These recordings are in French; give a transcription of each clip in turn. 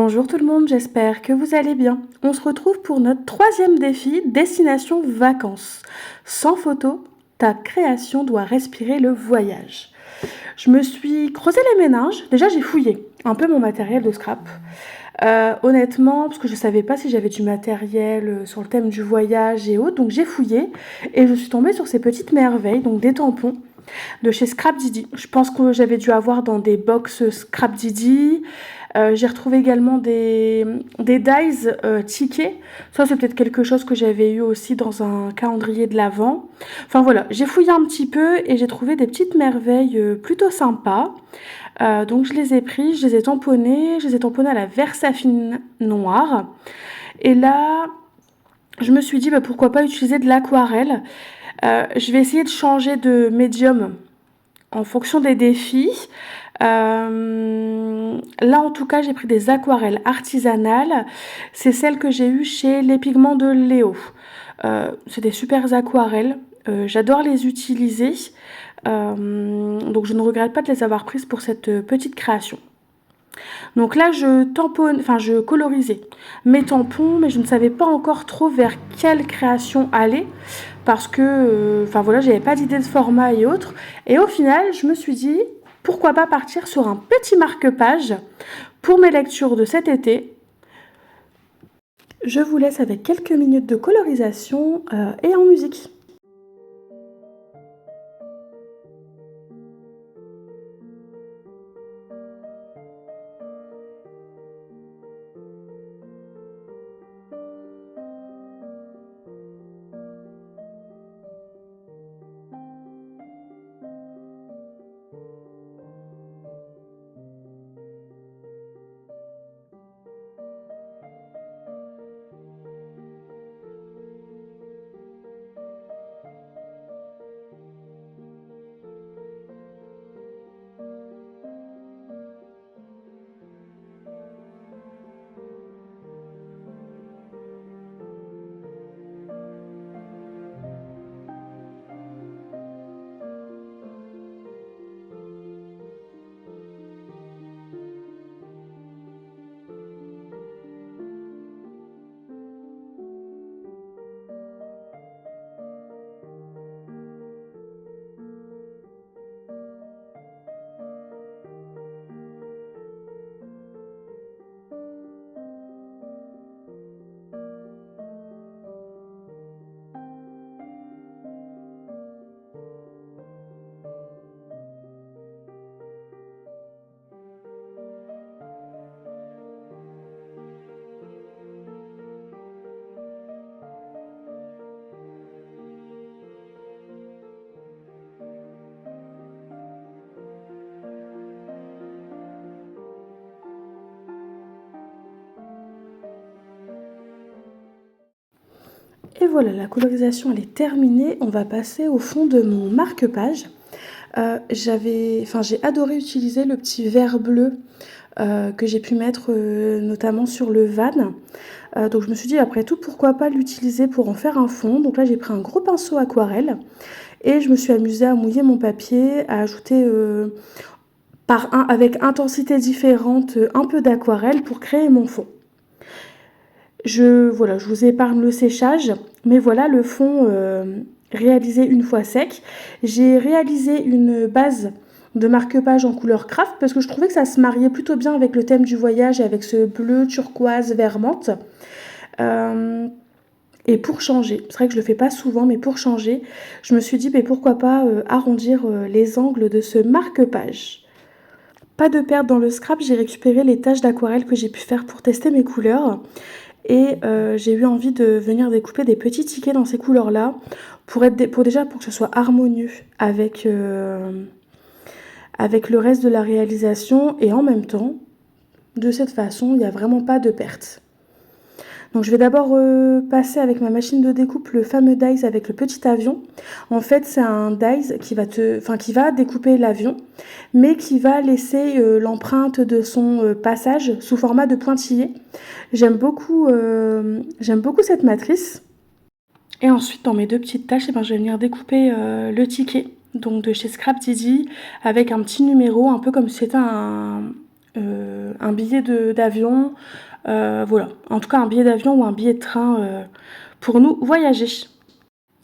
Bonjour tout le monde, j'espère que vous allez bien. On se retrouve pour notre troisième défi, destination vacances. Sans photo, ta création doit respirer le voyage. Je me suis creusé les méninges. Déjà, j'ai fouillé un peu mon matériel de scrap. Honnêtement, parce que je savais pas si j'avais du matériel sur le thème du voyage et autres, donc j'ai fouillé et je suis tombée sur ces petites merveilles, donc des tampons de chez Scrap Didi. Je pense que j'avais dû avoir dans des box Scrap Didi. J'ai retrouvé également des dies tickets. Ça, c'est peut-être quelque chose que j'avais eu aussi dans un calendrier de l'Avent. Enfin voilà, j'ai fouillé un petit peu et j'ai trouvé des petites merveilles plutôt sympas. Donc je les ai pris, je les ai tamponnés à la Versafine noire. Et là, je me suis dit pourquoi pas utiliser de l'aquarelle. Je vais essayer de changer de médium en fonction des défis. Là en tout cas j'ai pris des aquarelles artisanales. C'est celles que j'ai eues chez Les Pigments de Léo. C'est des super aquarelles. J'adore les utiliser. Donc je ne regrette pas de les avoir prises pour cette petite création. Donc là, je colorisais mes tampons, mais je ne savais pas encore trop vers quelle création aller parce que, voilà, j'avais pas d'idée de format et autres. Et au final, je me suis dit, pourquoi pas partir sur un petit marque-page pour mes lectures de cet été. Je vous laisse avec quelques minutes de colorisation et en musique. Et voilà, la colorisation elle est terminée. On va passer au fond de mon marque-page. J'ai adoré utiliser le petit vert bleu que j'ai pu mettre notamment sur le van. Donc je me suis dit après tout pourquoi pas l'utiliser pour en faire un fond. Donc là j'ai pris un gros pinceau aquarelle et je me suis amusée à mouiller mon papier, à ajouter avec intensité différente un peu d'aquarelle pour créer mon fond. Je vous épargne le séchage, mais voilà le fond réalisé une fois sec. J'ai réalisé une base de marque-page en couleur craft parce que je trouvais que ça se mariait plutôt bien avec le thème du voyage et avec ce bleu turquoise vert menthe. Et pour changer, c'est vrai que je le fais pas souvent, mais pour changer, je me suis dit pourquoi pas arrondir les angles de ce marque-page. Pas de perte dans le scrap, j'ai récupéré les taches d'aquarelle que j'ai pu faire pour tester mes couleurs. Et j'ai eu envie de venir découper des petits tickets dans ces couleurs-là pour que ce soit harmonieux avec le reste de la réalisation. Et en même temps, de cette façon, il n'y a vraiment pas de perte. Donc je vais d'abord passer avec ma machine de découpe le fameux dies avec le petit avion. En fait, c'est un dies qui va découper l'avion, mais qui va laisser l'empreinte de son passage sous format de pointillé. J'aime beaucoup cette matrice. Et ensuite, dans mes deux petites tâches, je vais venir découper le ticket, donc de chez Scrap Didi, avec un petit numéro, un peu comme si c'était un billet d'avion, voilà. En tout cas, un billet d'avion ou un billet de train pour nous voyager.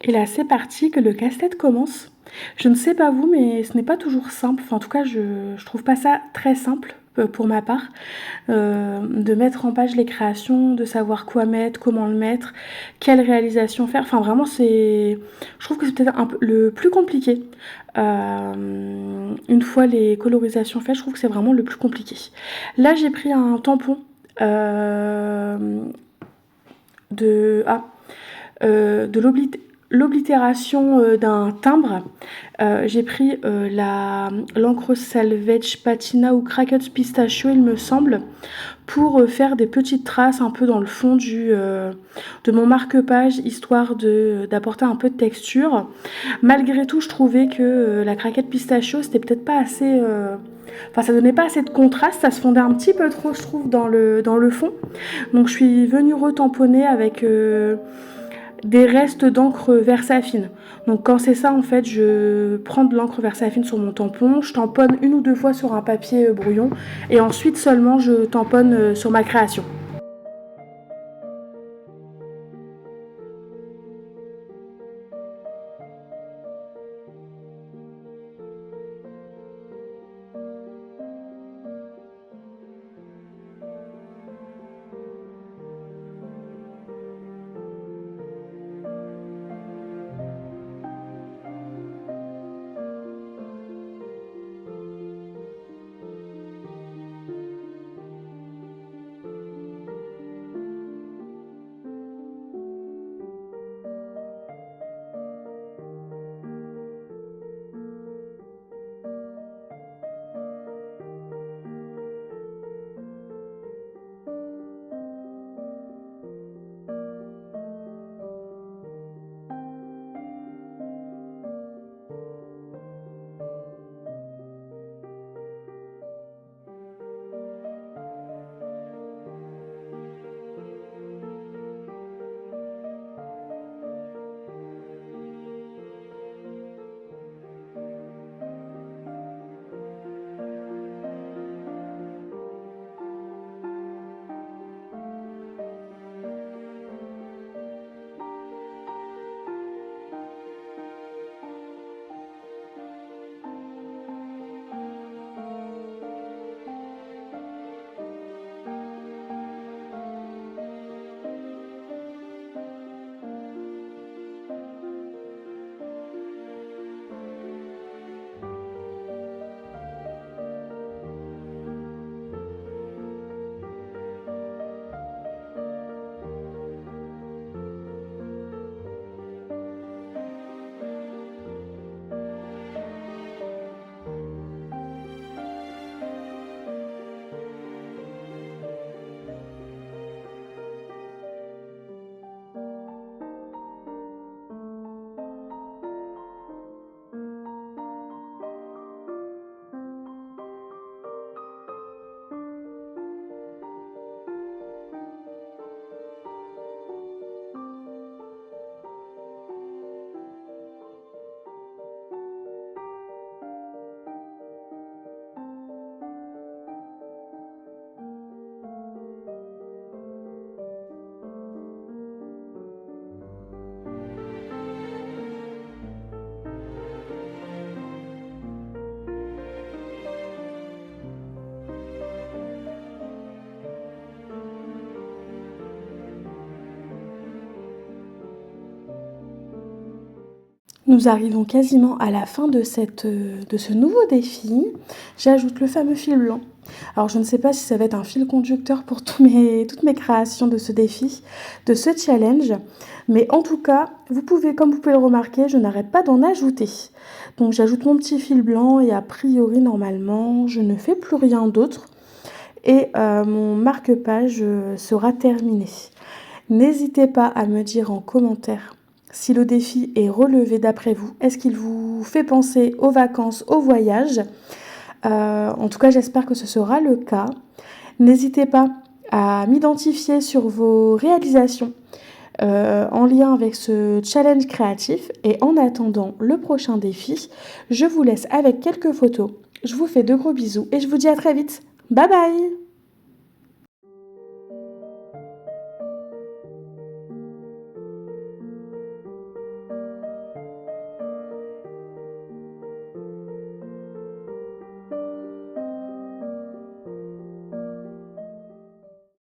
Et là, c'est parti, que le casse-tête commence. Je ne sais pas vous, mais ce n'est pas toujours simple. Enfin, en tout cas, je trouve pas ça très simple pour ma part, de mettre en page les créations, de savoir quoi mettre, comment le mettre, quelle réalisation faire. Enfin, vraiment, je trouve que c'est peut-être un peu le plus compliqué. Une fois les colorisations faites, je trouve que c'est vraiment le plus compliqué. Là, j'ai pris un tampon de... Ah, de l'oblitération d'un timbre. J'ai pris l'encre Salvage Patina ou Cracked Pistachio, il me semble, pour faire des petites traces un peu dans le fond de mon marque-page, histoire d'apporter un peu de texture. Malgré tout, je trouvais que la Cracked Pistachio, c'était peut-être pas assez... Enfin, ça donnait pas assez de contraste, ça se fondait un petit peu trop, je trouve, dans le fond. Donc, je suis venue retamponner avec des restes d'encre Versafine. Donc quand c'est ça, en fait, je prends de l'encre Versafine sur mon tampon, je tamponne une ou deux fois sur un papier brouillon et ensuite seulement je tamponne sur ma création. Nous arrivons quasiment à la fin de ce nouveau défi. J'ajoute le fameux fil blanc. Alors je ne sais pas si ça va être un fil conducteur pour toutes mes créations de ce défi, de ce challenge. Mais en tout cas, comme vous pouvez le remarquer, je n'arrête pas d'en ajouter. Donc j'ajoute mon petit fil blanc et a priori, normalement, je ne fais plus rien d'autre. Et mon marque-page sera terminé. N'hésitez pas à me dire en commentaire si le défi est relevé d'après vous. Est-ce qu'il vous fait penser aux vacances, au voyage ? En tout cas, j'espère que ce sera le cas. N'hésitez pas à m'identifier sur vos réalisations en lien avec ce challenge créatif. Et en attendant le prochain défi, je vous laisse avec quelques photos. Je vous fais de gros bisous et je vous dis à très vite. Bye bye!